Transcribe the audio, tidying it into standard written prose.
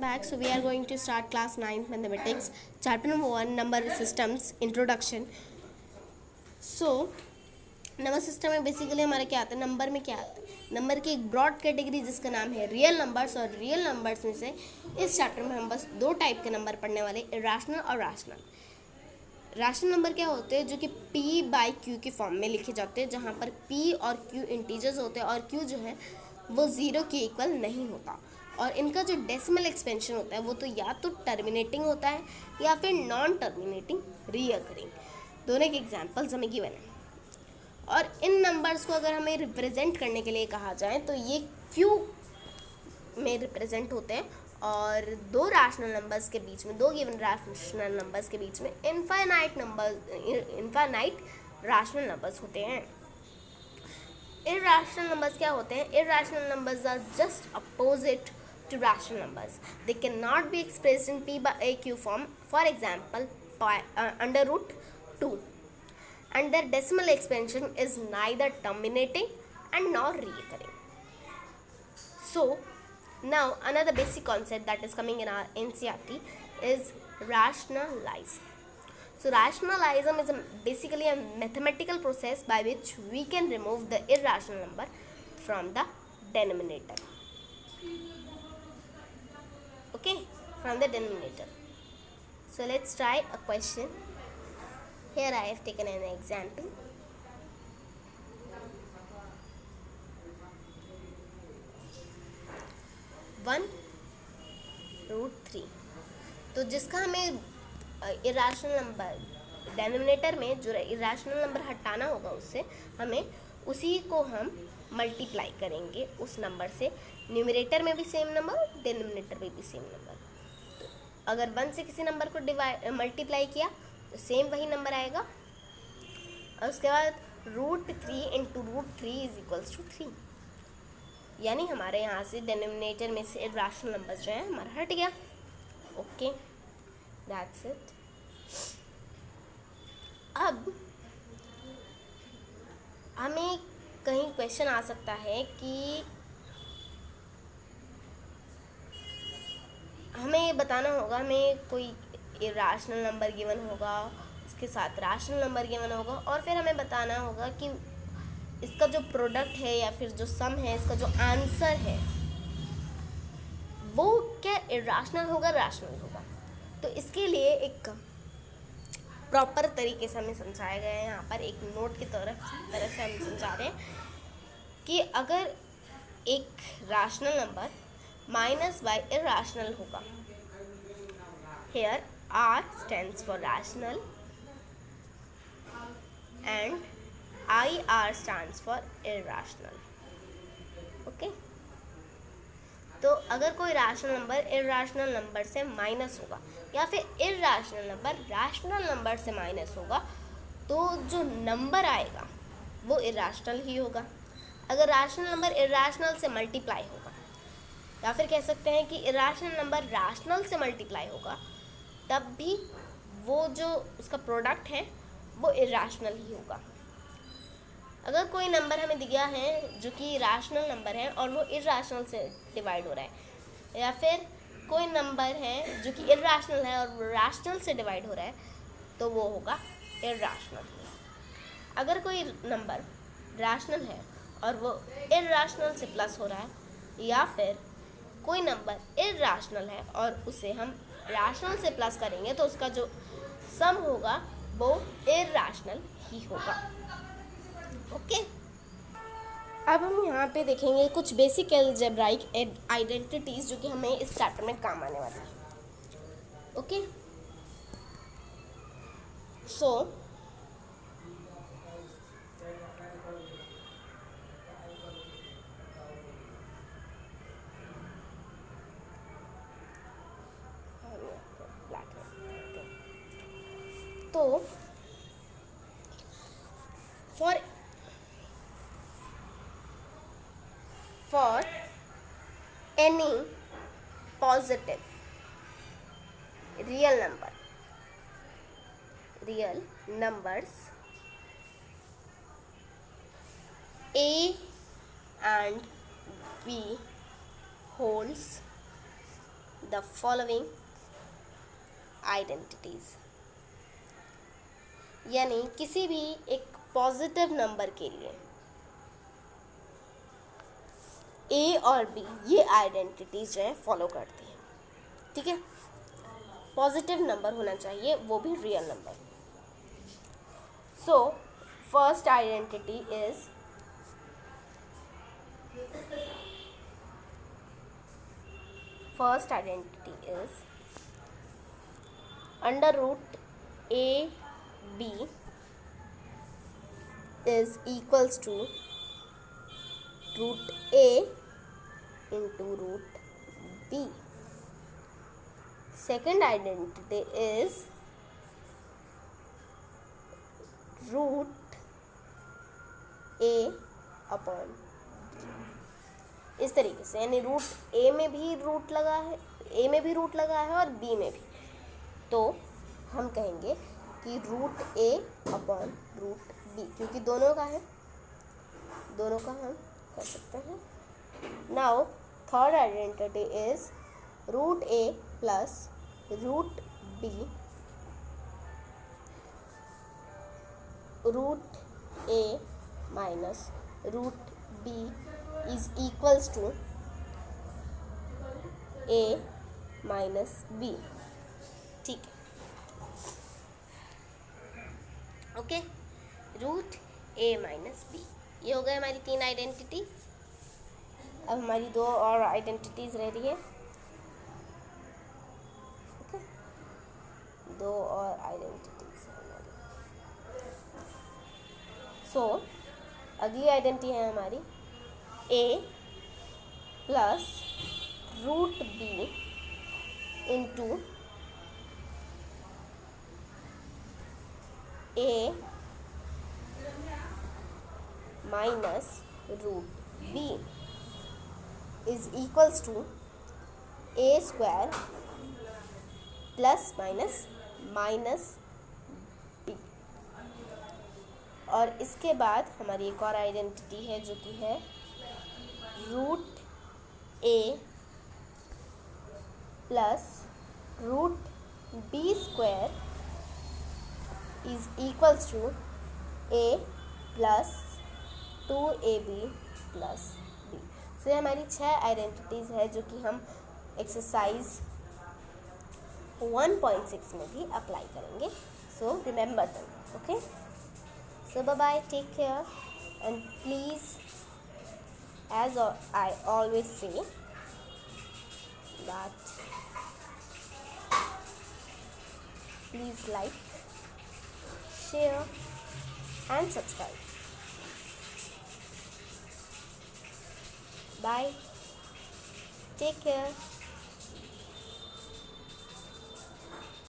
back. So we are going to start class 9th mathematics, chapter number 1, number systems, introduction. So number system में basically हमारा क्या आता है, number में क्या आता है, नंबर की एक ब्रॉड कैटेगरी जिसका नाम है रियल नंबर्स, और रियल नंबर्स में से इस चैप्टर में हम बस दो टाइप के नंबर पढ़ने वाले, इरेशनल और रैशनल। रैशनल नंबर क्या होते हैं, जो कि p बाई क्यू के फॉर्म में लिखे जाते हैं, जहाँ पर p और q इंटीजर्स होते हैं और q जो है वो ज़ीरो के इक्वल नहीं होता, और इनका जो डेसिमल एक्सपेंशन होता है वो तो या तो टर्मिनेटिंग होता है या फिर नॉन टर्मिनेटिंग रीअकरिंग। दोनों के एग्जांपल्स हमें गिवन है। और इन नंबर्स को अगर हमें रिप्रेजेंट करने के लिए कहा जाए तो ये क्यू में रिप्रेजेंट होते हैं, और दो रैशनल नंबर्स के बीच में, दो गिवन रैशनल नंबर्स के बीच में इनफाइनाइट रैशनल नंबर्स होते हैं। इरैशनल नंबर्स क्या होते हैं? Irrational numbers are just opposite to rational numbers. They cannot be expressed in p by aq form, for example under root 2, and their decimal expansion is neither terminating and nor recurring. So now another basic concept that is coming in our NCERT is rationalize. So rationalism is basically a mathematical process by which we can remove the irrational number from the denominator. Okay, from the denominator. So let's try a question. Here I have taken an example. One root three, तो जिसका हमें irrational number denominator में जो irrational number हटाना होगा, उससे हमें उसी को हम मल्टीप्लाई करेंगे उस नंबर से। न्यूमरेटर में भी सेम नंबर और डिनोमिनेटर में भी सेम नंबर। तो अगर 1 से किसी नंबर को मल्टीप्लाई किया तो सेम वही नंबर आएगा, और उसके बाद root 3 into root 3 is equals to 3, यानी हमारे यहाँ से डिनोमिनेटर में से इरेशनल नंबर जो है हमारा हट गया। Okay, that's it. अब हमें कहीं क्वेश्चन आ सकता है कि हमें बताना होगा, हमें कोई इरेशनल नंबर गिवन होगा, उसके साथ रैशनल नंबर गिवन होगा, और फिर हमें बताना होगा कि इसका जो प्रोडक्ट है या फिर जो सम है, इसका जो आंसर है वो क्या इरेशनल होगा, रैशनल होगा। तो इसके लिए एक प्रॉपर तरीके से हमें समझाया गया है, यहाँ पर एक नोट की तरह से हम समझा रहे हैं कि अगर एक rational number minus by irrational होगा, here R stands for rational and IR stands for irrational. Okay, तो अगर कोई रैशनल नंबर इरेशनल नंबर से माइनस होगा या फिर इरेशनल नंबर रैशनल नंबर से माइनस होगा, तो जो नंबर आएगा वो इरेशनल ही होगा। अगर रैशनल नंबर इरेशनल से मल्टीप्लाई होगा, या फिर कह सकते हैं कि इरेशनल नंबर रैशनल से मल्टीप्लाई होगा, तब भी वो जो उसका प्रोडक्ट है वो इरेशनल ही होगा। अगर कोई नंबर हमें दिया है जो कि रैशनल नंबर है और वो इरेशनल से डिवाइड हो रहा है, या फिर कोई नंबर है जो कि इरेशनल है और वो रैशनल से डिवाइड हो रहा है, तो वो होगा इरेशनल। अगर कोई नंबर रैशनल है और वो इरेशनल से प्लस हो रहा है, या फिर कोई नंबर इरेशनल है और उसे हम रैशनल से प्लस करेंगे, तो उसका जो सम होगा वो इरेशनल ही होगा। ओके, अब हम यहाँ पे देखेंगे कुछ बेसिक अलजेब्राइक आइडेंटिटीज जो कि हमें इस चैप्टर में काम आने वाली है। ओके, सो तो for any positive real numbers a and b holds the following identities, यानी किसी भी एक पॉजिटिव नंबर के लिए ए और बी ये आइडेंटिटीज जो है फॉलो करती हैं, ठीक है। पॉजिटिव नंबर होना चाहिए, वो भी real number. So first identity is under root A B is equals to root a into root b. Second identity is root a upon इस तरीके से, यानी रूट ए में भी रूट लगा है, ए में भी रूट लगा है और बी में भी, तो हम कहेंगे कि रूट ए अपॉन रूट बी, क्योंकि दोनों का है, दोनों का हम कर सकते हैं। Now third identity is root A plus root B, root A minus root B is equals to A minus B, ठीक है, okay. Root A minus B, ये हो गए हमारी तीन आइडेंटिटीज। अब हमारी दो और आइडेंटिटीज रह रही है, ओके, दो और आइडेंटिटीज हमारी। सो अगली आइडेंटिटी है हमारी a plus root b into a minus root B is equals to a square plus minus minus b. और इसके बाद हमारी एक और आइडेंटिटी है जो कि है root A plus root b square is equals to a plus 2ab plus b. So ये हमारी 6 आइडेंटिटीज है जो कि हम एक्सरसाइज 1.6 में भी अप्लाई करेंगे। So remember them, okay. So bye bye, take care and please, as I always say, that please like, share and subscribe. Bye, take care.